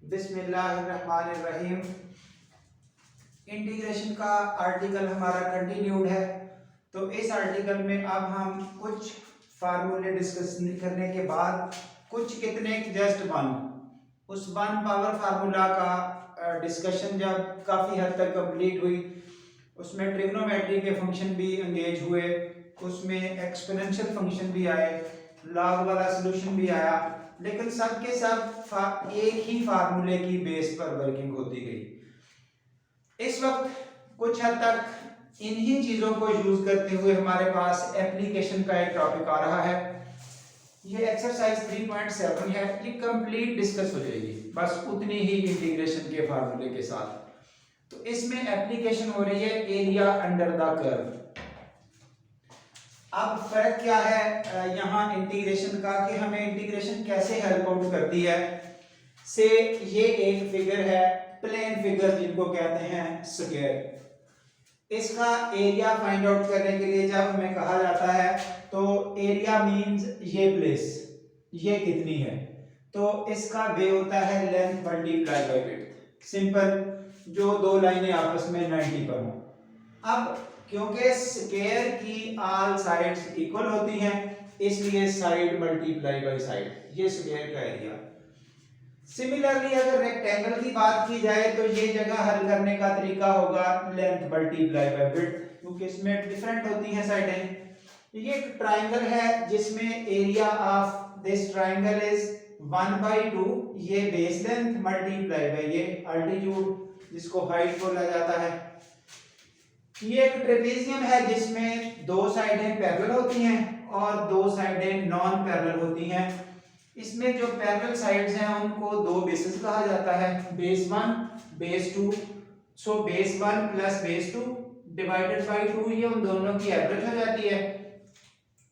बिस्मिल्लाहिर्रहमानिर्रहीम। इंटीग्रेशन का आर्टिकल हमारा कंटिन्यूड है। तो इस आर्टिकल में अब हम कुछ फार्मूले डिस्कस करने के बाद कुछ कितने जस्ट वन उस वन पावर फार्मूला का डिस्कशन जब काफ़ी हद तक कंप्लीट हुई, उसमें ट्रिग्नोमेट्री के फंक्शन भी एंगेज हुए, उसमें एक्सपोनेंशियल फंक्शन भी आए, लॉग वाला सॉल्यूशन भी आया, लेकिन सब के सब एक ही फार्मूले की बेस पर वर्किंग होती गई। इस वक्त कुछ हद तक इन्हीं चीजों को यूज करते हुए हमारे पास एप्लीकेशन का एक टॉपिक आ रहा है। ये एक्सरसाइज 3.7 है, ये कंप्लीट डिस्कस हो जाएगी बस उतनी ही इंटीग्रेशन के फार्मूले के साथ। तो इसमें एप्लीकेशन हो रही है एरिया अंडर द कर्व। अब फर्क क्या है यहाँ इंटीग्रेशन का कि हमें इंटीग्रेशन कैसे हेल्प आउट करती है। से ये एक फिगर है, प्लेन फिगर जिनको कहते हैं स्क्वायर। इसका एरिया फाइंड आउट करने के लिए जब हमें कहा जाता है तो एरिया मींस ये प्लेस ये कितनी है, तो इसका वे होता है length multiply by width. Simple, जो दो लाइनें आपस में 90 पर हो। अब क्योंकि स्क्वायर की ऑल साइड्स इक्वल होती हैं, इसलिए साइड मल्टीप्लाई बाय साइड, ये स्क्वायर का एरिया। सिमिलरली अगर रेक्टेंगल की बात की जाए तो ये जगह हल करने का तरीका होगा लेंथ मल्टीप्लाई बाय विड्थ, क्योंकि इसमें डिफरेंट होती हैं साइडें। ये एक ट्राइंगल है जिसमें area of this triangle is 1/2, ये बेस लेंथ मल्टीप्लाई बाय ये अल्टीट्यूड जिसको हाइट बोला जाता है। ये एक ट्रेपेजियम है जिसमें दो साइडें पैरेलल होती हैं और दो साइडें नॉन पैरेलल होती हैं। इसमें जो पैरेलल साइड्स हैं उनको दो बेसिस कहा जाता है, base 1 base 2। So base 1 plus base 2 divided by 2, ये उन दोनों की एवरेज हो जाती है,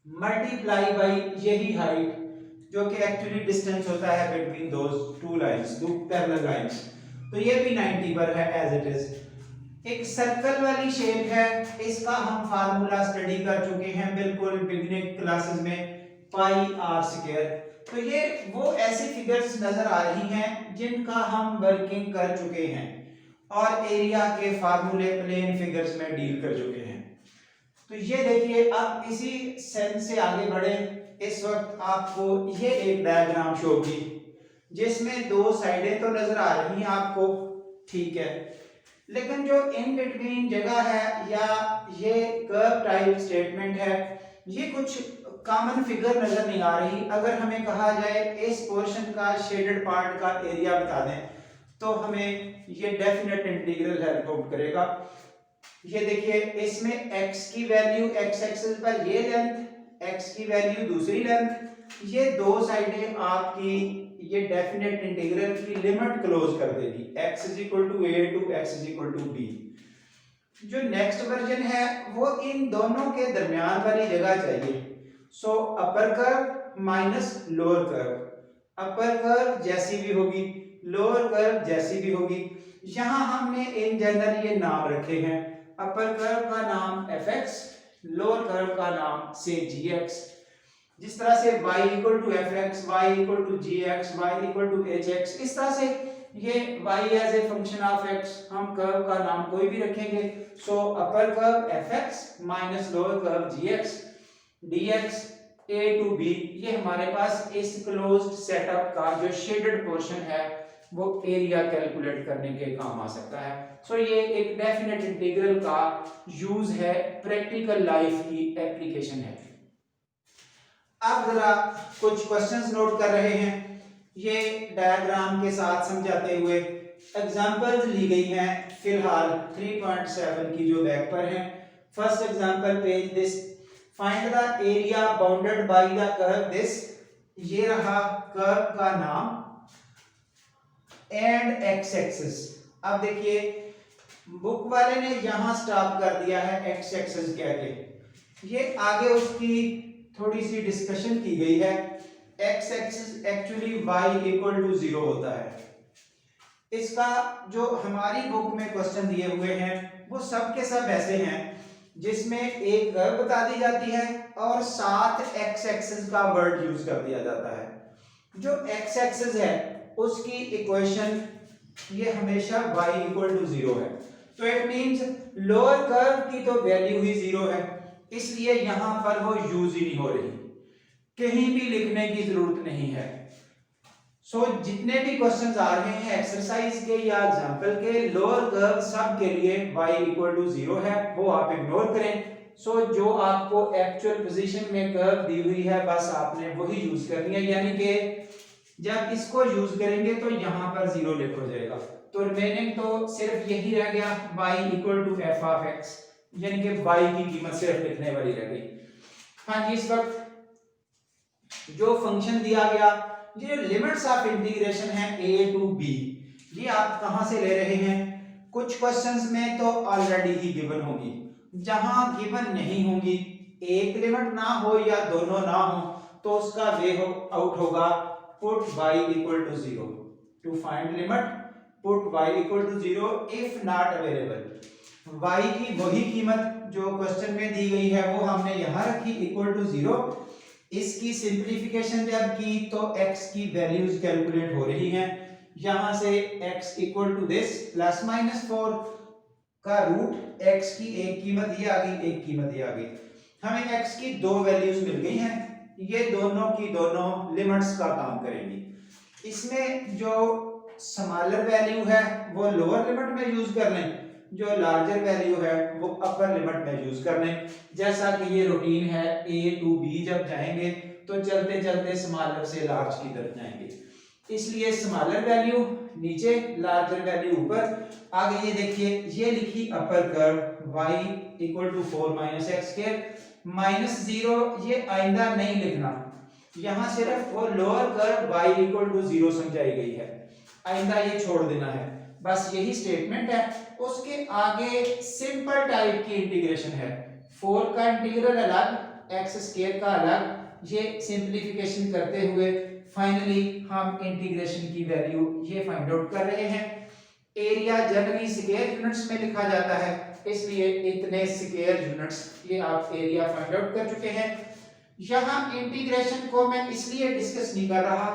मल्टीप्लाई बाय यही हाइट जो कि एक्चुअली डिस्टेंस होता है बिटवीन दोस टू लाइंस, दो पैरेलल लाइंस। तो ये भी 90 पर है एज इट इज। एक सर्कल वाली शेप है, इसका हम फार्मूला स्टडी कर चुके हैं बिल्कुल बिगिनिंग क्लासेस में, पाई आर स्क्वायर। तो ये वो ऐसी फिगर्स नजर आ रही हैं जिनका हम वर्किंग कर चुके हैं और एरिया के फार्मूले प्लेन फिगर्स में डील कर चुके हैं। तो ये देखिए, अब इसी सेंस से आगे बढ़े। इस वक्त आपको ये एक डायग्राम शो की जिसमें दो साइडें तो नजर आ रही हैं आपको, ठीक है, लेकिन जो इन बिटवीन जगह है या ये कर्व टाइप स्टेटमेंट है, ये कुछ कॉमन फिगर नजर नहीं आ रही। अगर हमें कहा जाए इस पोर्शन का शेडेड पार्ट का एरिया बता दें तो हमें ये डेफिनेट इंटीग्रल हेल्प आउट करेगा। ये देखिए, इसमें x की वैल्यू x एक्सिस पर ये लेंथ, x की वैल्यू दूसरी लेंथ, ये दो साइडें आपकी ये डेफिनेट इंटीग्रल की लिमिट क्लोज कर देगी, x is equal to a to x is equal to b। जो नेक्स्ट वर्जन है वो इन दोनों के दरमियान वाली जगह चाहिए। So upper curve minus lower curve, upper curve जैसी भी होगी, लोअर कर्व जैसी भी होगी। यहां हमने इन जनरल ये नाम रखे हैं, अपर कर्व का नाम fx, लोअर कर्व का नाम से gx। जिस तरह से y equal to fx, y equal to gx, y equal to hx, इस तरह से ये y as a function of x, हम कर्व का नाम कोई भी रखेंगे। So upper curve fx minus lower curve gx dx a to b, ये हमारे पास इस क्लोज्ड सेटअप का जो शेडेड पोर्शन है वो एरिया कैलकुलेट करने के काम आ सकता है। सो ये एक डेफिनेट इंटीग्रल का यूज है, प्रैक्टिकल लाइफ की एप्लीकेशन है। अब जरा कुछ क्वेश्चंस नोट कर रहे हैं, ये डायग्राम के साथ समझाते हुए एग्जांपल्स ली गई हैं फिलहाल 3.7 की जो बैक पर है। First example page this, find the area bounded by the curve this, ये रहा कर्व का नाम एंड x एक्सिस। अब देखिए, बुक वाले ने यहां स्टॉप कर दिया है x एक्सिस कह के, ये आगे उसकी थोड़ी सी डिस्कशन की गई है। x axis actually y equal to 0 होता है। इसका जो हमारी बुक में क्वेश्चन दिए हुए हैं वो सब के सब ऐसे हैं जिसमें एक कर्व बता दी जाती है और साथ x एक्सिस का वर्ड यूज कर दिया जाता है। जो x एक्सिस है उसकी इक्वेशन ये हमेशा y इक्वल टू 0 है। तो इट मींस लोअर कर्व की तो वैल्यू ही 0 है, इसलिए यहां पर वो यूज ही नहीं हो रही, कहीं भी लिखने की जरूरत नहीं है। जितने भी क्वेश्चंस आ रहे हैं एक्सरसाइज के या एग्जांपल के, लोअर कर्व सब के लिए y इक्वल टू 0 है, वो आप इग्नोर करें। जो आपको एक्चुअल पोजीशन में कर्व दी हुई है बस आपने वही यूज करनी है, यानी कि जब इसको यूज करेंगे तो यहां पर 0 लिख हो जाएगा। तो रिमेनिंग तो सिर्फ यही रह गया y equal to F of x, यानी कि y की कीमत सिर्फ लिखने वाली रह गई। हाँ जी, इस वक्त जो फंक्शन दिया गया, ये लिमिट्स ऑफ इंटीग्रेशन है a टू b, ये आप कहां से ले रहे हैं? कुछ क्वेश्चंस में तो ऑलरेडी ही गिवन होगी, जहां गिवन नहीं होंगी, एक लिमिट ना हो या दोनों ना हो, तो उसका वे आउट होगा put y equal to 0 to find limit, put y equal to 0 if not available. y की वही कीमत जो क्वेश्चन में दी गई है वो हमने यहां रखी इक्वल टू 0। इसकी सिंपलीफिकेशन जब की तो x की वैल्यूज कैलकुलेट हो रही हैं, यहां से x equal to this plus minus 4 का रूट x की एक कीमत ये आ गई, एक कीमत ये आ गई, हमें x की दो वैल्यूज मिल गई हैं, ये दोनों की दोनों लिमिट्स का काम करेंगी। इसमें जो स्मॉलर वैल्यू है वो लोअर लिमिट में यूज कर लें, जो लार्जर वैल्यू है वो अपर लिमिट में यूज कर लें। जैसा कि ये रूटीन है, a टू b जब जाएंगे तो चलते चलते स्मॉलर से लार्ज की तरफ जाएंगे, इसलिए स्मॉलर वैल्यू नीचे, लार्जर वैल्यू ऊपर। आगे ये देखिए, ये लिखी upper curve y equal to 4 minus x square minus 0, ये आइंदा नहीं लिखना, यहां सिर्फ वो lower curve y equal to 0 समझाई गई है, आइंदा ये छोड़ देना है, बस यही स्टेटमेंट है। उसके आगे सिंपल टाइप की इंटीग्रेशन है, 4 का इंटीग्रल अलग, x स्क्वायर का अलग, ये सिंपलीफिकेशन करते हुए फाइनली हम इंटीग्रेशन की वैल्यू ये फाइंड आउट कर रहे हैं। एरिया जनरली स्क्वायर यूनिट्स में लिखा जाता है, इसलिए इतने स्क्वायर यूनिट्स ये आप एरिया फाइंड आउट कर चुके हैं। यहां इंटीग्रेशन को मैं इसलिए डिस्कस नहीं कर रहा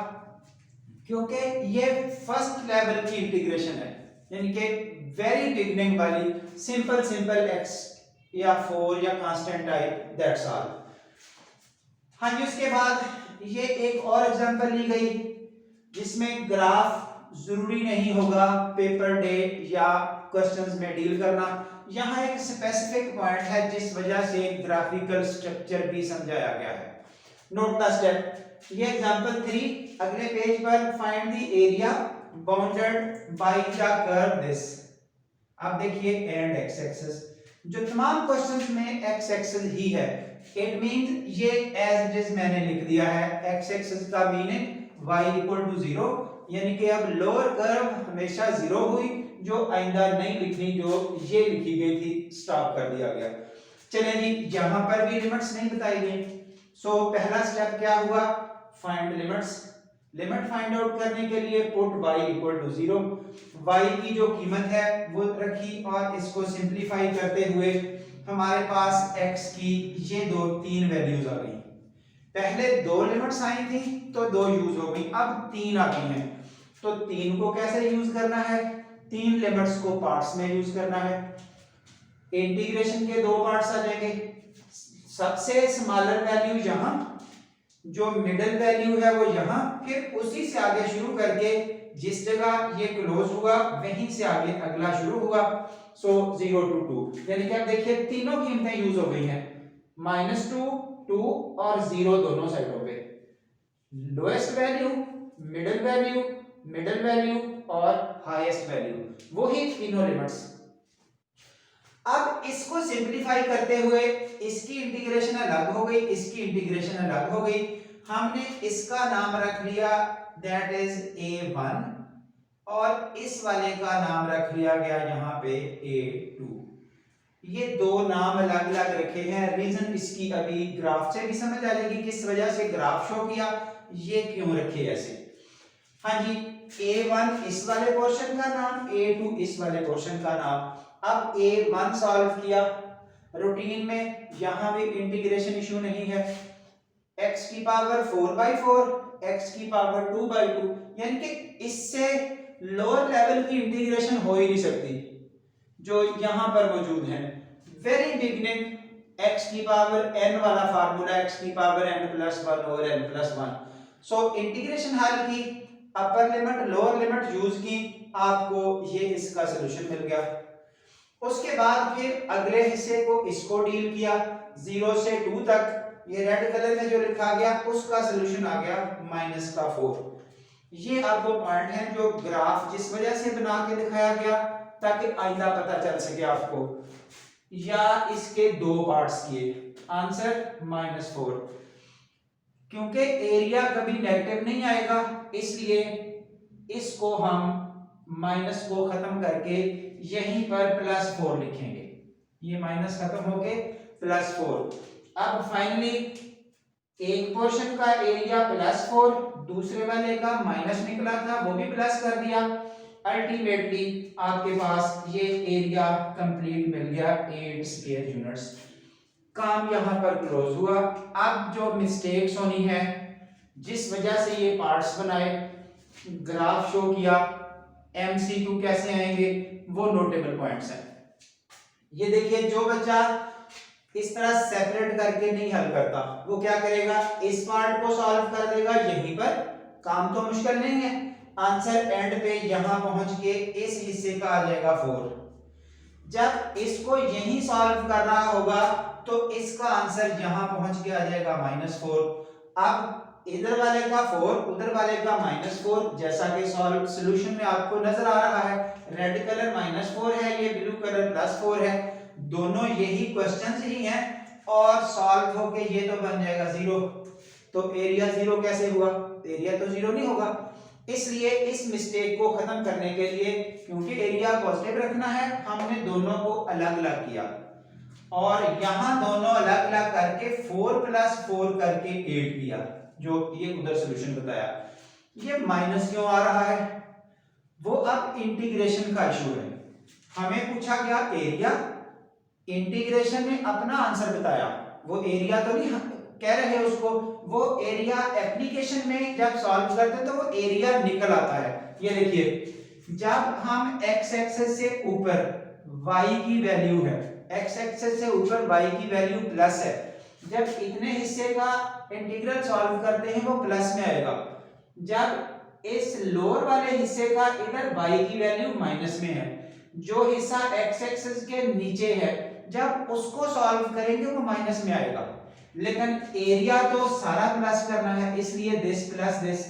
क्योंकि ये फर्स्ट लेवल की इंटीग्रेशन है, यानी कि वेरी बिगिनिंग वाली सिंपल x या 4 या कांस्टेंट टाइप, दैट्स ऑल। हाँ जी, उसके बाद ये एक और एग्जांपल ली गई जिसमें ग्राफ जरूरी नहीं होगा पेपर डे या क्वेश्चंस में डील करना, यहाँ एक स्पेसिफिक पॉइंट है जिस वजह से ग्राफिकल स्ट्रक्चर भी समझाया गया है। नोट द स्टेप, ये एग्जांपल 3 अगले पेज पर, find the area bounded by the curve this. अब देखिए एंड x एक्सिस, जो तमाम क्वेश्चंस में x एक्सिस ही है, इट मींस ये एज इट इज मैंने लिख दिया है, x एक्सिस का मीनिंग y इक्वल टू 0, यानी कि अब लोअर कर्व हमेशा 0 हुई, जो आइंदा नहीं लिखनी, जो ये लिखी गई थी स्टॉप कर दिया गया। चलें जी, यहां पर भी लिमिट्स नहीं बताई गई। पहला स्टेप क्या हुआ, find limits. Limit find out करने के लिए put y equal to 0, y की जो कीमत है वो रखी और इसको सिंपलीफाई करते हुए हमारे पास x की ये 3 वैल्यूज आ गई। पहले 2 लिमिट्स आई थी तो 2 यूज हो गई, अब 3 आ गई हैं, तो 3 को कैसे यूज करना है, 3 लिमिट्स को पार्ट्स में यूज करना है। इंटीग्रेशन के 2 पार्ट्स आ जाएंगे, सबसे स्मॉलर वैल्यू यहां, जो मिडिल वैल्यू है वो यहां, फिर उसी से आगे शुरू करके जिस जगह ये क्लोज हुआ वहीं से आगे अगला शुरू हुआ। 0 to 2, यानी कि आप देखिए तीनों कीमतें यूज हो गई हैं, -2, 2 और 0 दोनों साइडों पे, लोएस्ट वैल्यू, मिडिल वैल्यू और हाईएस्ट वैल्यू, वही तीनों लिमिट्स। अब इसको सिंपलीफाई करते हुए इसकी इंटीग्रेशन अलग हो गई, इसकी इंटीग्रेशन अलग हो गई, हमने इसका नाम रख लिया दैट इज a1 और इस वाले का नाम रख लिया गया यहाँ पे a2। ये 2 नाम अलग अलग रखे हैं, रीजन इसकी अभी ग्राफ से भी समझ आ जाएगी किस वजह से ग्राफ शो किया, ये क्यों रखे ऐसे। हाँ जी, a1 इस वाले पोर्शन का नाम, a2 इस वाले पोर्शन का नाम। अब a1 सॉल्व किया, रूटीन में यहां भी इंटीग्रेशन इशू नहीं है, x की पावर 4/4, x की पावर 2/2, यानी कि इससे लोअर लेवल की इंटीग्रेशन हो ही नहीं सकती जो यहां पर मौजूद है। वेरी बिगिनिंग x की पावर n वाला फार्मूला x की पावर n प्लस 1 और n प्लस 1। सो इंटीग्रेशन हल की, upper limit lower limit use की, आपको ये इसका सलूशन मिल गया। उसके बाद फिर अगले हिस्से को इसको डील किया 0 से 2 तक, ये रेड कलर में जो लिखा गया उसका सलूशन आ गया -4। ये अब वो पॉइंट है जो ग्राफ जिस वजह से बना के दिखाया गया ताकि आइंदा पता चल सके आपको, या इसके दो पार्ट्स किए, आंसर -4। क्योंकि एरिया कभी नेगेटिव नहीं आएगा इसलिए इसको हम माइनस को खत्म करके यहीं पर +4 लिखेंगे, ये माइनस खत्म होके +4। अब फाइनली एक पोर्शन का एरिया +4, दूसरे वाले का माइनस निकला था वो भी प्लस कर दिया, अल्टीमेटली आपके पास ये एरिया कंप्लीट मिल गया 8 स्क्वायर यूनिट्स। काम यहां पर क्लोज हुआ। अब जो मिस्टेक्स होनी है, जिस वजह से ये पार्ट्स बनाए, ग्राफ शो किया, एमसीक्यू कैसे आएंगे, वो नोटेबल पॉइंट्स हैं। ये देखिए जो बच्चा इस तरह सेपरेट करके नहीं हल करता वो क्या करेगा, इस पार्ट को सॉल्व कर देगा यहीं पर, काम तो मुश्किल नहीं है, आंसर एंड पे यहां पहुंच के इस हिस्से का आ जाएगा 4। जब इसको यहीं सॉल्व कर रहा होगा तो इसका आंसर यहां पहुंच के आ जाएगा -4। अब इधर वाले का 4, उधर वाले का -4, जैसा कि सॉल्व सॉल्यूशन में आपको नजर आ रहा है, रेड कलर -4 है, ये ब्लू कलर +4 है, दोनों यही क्वेश्चंस ही हैं और सॉल्व होके ये तो बन जाएगा 0। तो एरिया 0 कैसे हुआ, एरिया तो 0 नहीं होगा। इसलिए इस मिस्टेक को खत्म करने के लिए, क्योंकि एरिया पॉजिटिव रखना है, हमने दोनों को अलग अलग किया और यहां दोनों अलग अलग करके 4 + 4 करके 8 किया, जो ये उधर सॉल्यूशन बताया। ये माइनस क्यों आ रहा है, वो अब इंटीग्रेशन का इशू है। हमें पूछा गया एरिया, इंटीग्रेशन में अपना आंसर बताया, वो एरिया तो नहीं कह रहे उसको, वो एरिया एप्लीकेशन में जब सॉल्व करते तो वो एरिया निकल आता है। ये देखिए जब हम x एक्सिस से ऊपर y की वैल्यू है, x एक्सिस से ऊपर y की वैल्यू प्लस है, जब इतने हिस्से का इंटीग्रल सॉल्व करते हैं वो प्लस में आएगा। जब इस लोअर वाले हिस्से का इधर y की वैल्यू माइनस में है, जो हिस्सा x एक्सिस के नीचे है जब उसको सॉल्व करेंगे वो माइनस में आएगा, लेकिन एरिया तो सारा प्लस करना है इसलिए दिस प्लस दिस।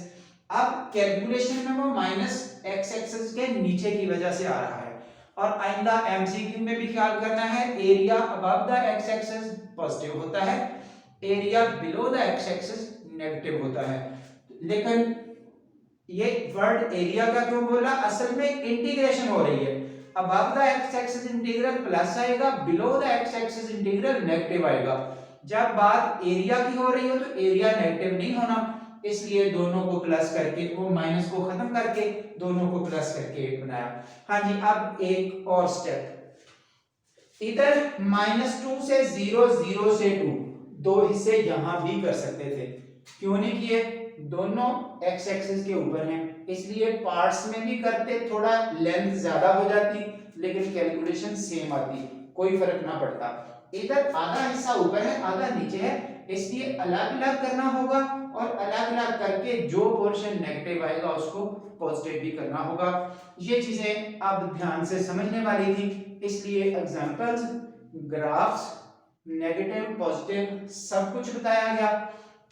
अब कैलकुलेशन में वो माइनस x एक्सिस के नीचे की वजह से आ रहा है। और आइंदा एमसीक्यू में भी ख्याल करना है, area above the x axis positive होता है, area below the x axis negative होता है। लेकिन ये वर्ड एरिया का क्यों बोला, असल में इंटीग्रेशन हो रही है, above the x axis integral plus आएगा, below the x axis integral negative आएगा। जब बात एरिया की हो रही हो तो एरिया नेगेटिव नहीं होना, इसलिए दोनों को प्लस करके, वो माइनस को खत्म करके दोनों को प्लस करके 8 बनाया। हाँ जी, अब एक और स्टेप, इधर -2 से 0, 0 से 2, दो हिस्से यहां भी कर सकते थे, क्यों नहीं किए, दोनों x एक्सिस के ऊपर हैं इसलिए पार्ट्स में भी करते थोड़ा लेंथ ज्यादा हो जाती लेकिन कैलकुलेशन सेम आती, कोई फर्क ना पड़ता। इधर आधा हिस्सा ऊपर है आधा नीचे है इसलिए अलग अलग करना होगा और अलग अलग करके जो पोर्शन नेगेटिव आएगा उसको पॉजिटिव भी करना होगा। ये चीजें अब ध्यान से समझने वाली थी, इसलिए एग्जांपल्स, ग्राफ्स, नेगेटिव पॉजिटिव सब कुछ बताया गया।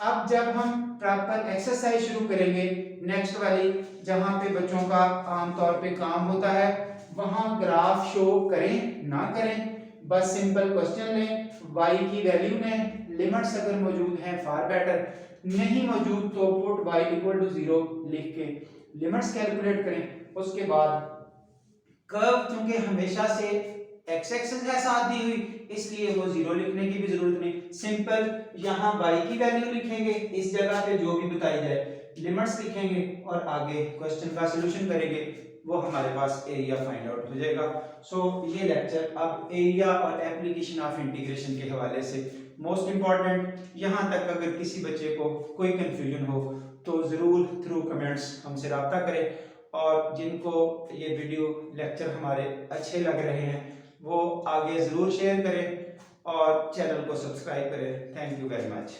अब जब हम प्रॉपर एक्सरसाइज शुरू करेंगे नेक्स्ट वाली, जहां पे बच्चों का आमतौर पे काम होता है, वहां ग्राफ शो करें ना करें, बस सिंपल क्वेश्चन लें, y की वैल्यू लें, लिमिट्स अगर मौजूद हैं फार बेटर, नहीं मौजूद तो पुट y = 0 लिख के लिमिट्स कैलकुलेट करें। उसके बाद कर्व क्योंकि हमेशा से x एक्सिस है साथ दी हुई इसलिए वो 0 लिखने की भी जरूरत नहीं, सिंपल यहां y की वैल्यू लिखेंगे, इस जगह पे जो भी बताई जाए लिमिट्स लिखेंगे और आगे क्वेश्चन का सॉल्यूशन करेंगे, वो हमारे पास एरिया फाइंड आउट हो जाएगा। सो ये लेक्चर अब एरिया और एप्लीकेशन ऑफ इंटीग्रेशन के हवाले से मोस्ट इंपॉर्टेंट। यहां तक अगर किसी बच्चे को कोई कंफ्यूजन हो तो ज़रूर थ्रू कमेंट्स हमसे रब्ता करें, और जिनको ये वीडियो लेक्चर हमारे अच्छे लग रहे हैं वो आगे ज़रूर शेयर करें और चैनल को सब्सक्राइब करें। Thank you very much.